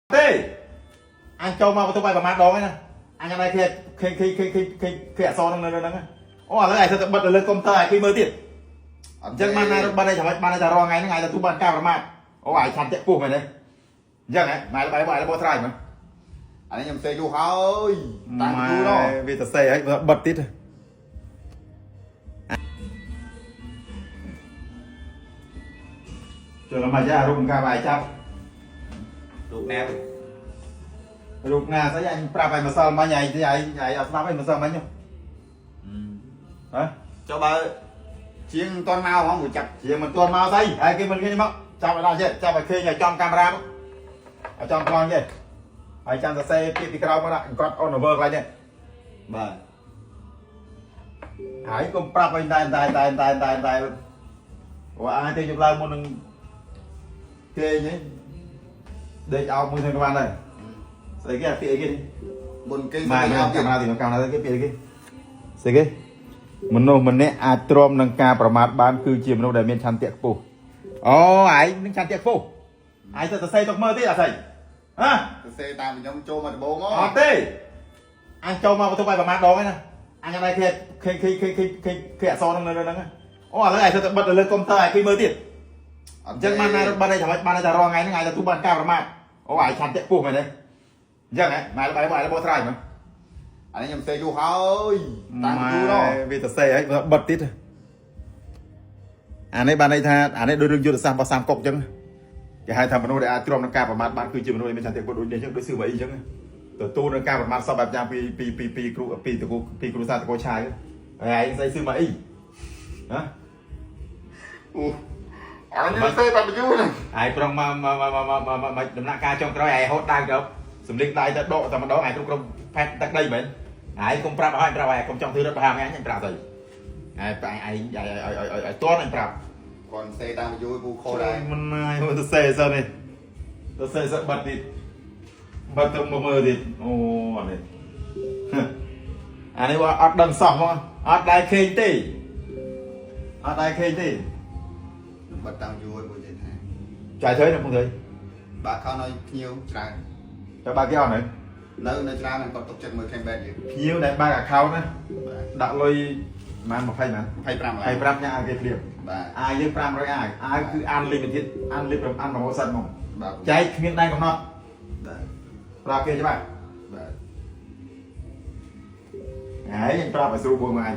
Thế anh châu mà tôi bay vào mặt đó ấy nè anh này khi so nó ô là này sẽ bật lên công tơ khi mới tiền chân ban này ban này rò ngày ngày là tu ban cao là mặt ô ai chăn chạy phù mày đây dân này mày bài là bao trai mà anh ấy nhầm xe du hơi tăng du đó vì tờ xe ấy bật tít rồi chờ là mày ra rung ca bài chắp rụt nè sẽ anh pra bài mà sao mà nhảy thì nhảy ở sao mà sao mà nhá hả cho bà chiên toàn mau không buổi chặt chỉ mình tuần mau tay ai kia mình kia mà chào lại đâu chứ chào bài khi nhảy trong camera ở trong con gì ai trong xe cái cái mà lại con on over lại nhỉ bà hãy cùng pra bài tay của ai thì chụp lại một đường kia nhé để ao mười thằng các bạn này cái kia đi buồn cây mai camera thì nó camera cái kia cái mình nè trom nâng caประมาท ban คือជាមនុស្សដែលមានឆន្ទៈខ្ពស់អូឯងនឹងឆន្ទៈខ្ពស់ឯងទៅសរសេរទុកមើលទៀតអត់ស្អីហ៎ xe ta mình nhông trâu mà bố ngó អត់ទេអញចូលមកបន្ទប់បាយប្រមាណដងហ្នឹងណាអញអត់ដែរគេអសរហ្នឹងអូឥឡូវឯងទៅបិទទៅលើកុំព្យូទ័រឯងគេមើលទៀតអញ្ចឹងបានតែរងថ្ងៃហ្នឹងឯងទៅទូបានការប្រមាថអូឯងឆន្ទៈខ្ពស់មែនទេអញ្ចឹងហ៎ម៉ែបាយបោះត្រាយមក anh ấy nhầm xe du hơi tăng du đó វាទៅសេអីបិទទៀតអានេះបានន័យថាអានេះដូចរឿងយុទ្ធសាស្ត្ររបស់សាមកុកអញ្ចឹងគេហៅថាមនុស្សដែលអាចទ្រាំនឹងការប្រមាថបានគឺជាមនុស្សដែលមានឆន្ទៈខ្ពស់ដូចនេះអញ្ចឹងដូចស៊ឺវ៉ៃអញ្ចឹងទទួលនឹងការប្រមាថសពបែបយ៉ាងពីគ្រូសាស្ត្រតកោឆាយហើយឯងស្អីស៊ឺវ៉ៃហ៎ anh ấy xe ta bị du này ឯងប្រងមកដំណាក់កាលចុងក្រោយឯងហូតដៅទៅសំលៀងដៃទៅដកតែម្ដងឯងគ្រប់ផែនទឹកដីមែនឯងកុំប្រាប់ឲ្យប្រាប់ឯងកុំចង់ធ្វើរដ្ឋប្រហារអញប្រាប់ទៅឯងឲ្យតន់អញប្រាប់ còn xe ta bị du bu khô đây មិនមកទៅសេសិននេះទៅសេសិនបាត់ទៀតបាត់ទៅមើលទៀតអូអានេះว่าអត់ដឹងសោះហ្មងអត់ដែរឃើញទេអត់ដែរឃើញទេ bật tăng du buổi thế này ចាយធ្វើនៅពុកធ្វើ bà khao nói nhiều tràn ទៅបើគេអត់ហ្នឹង nơi nơi tràn này còn tục chân mới khen bẹt gì ភ្ញៀវដែលបើក account ណាដាក់លុយប្រហែល20ម៉ាន hay pram lại 25ញ៉ាគេព្រៀប bà អាយយើង500អាយគឺ unlimited unlimited ប្រម៉ូសិនហ្មង bà ចែកគ្មានដែនកំណត់ bà ប្រាប់គេច្បាស់ bà ហើយយើងប្រាប់ឲ្យស្រួលមួយមកអញ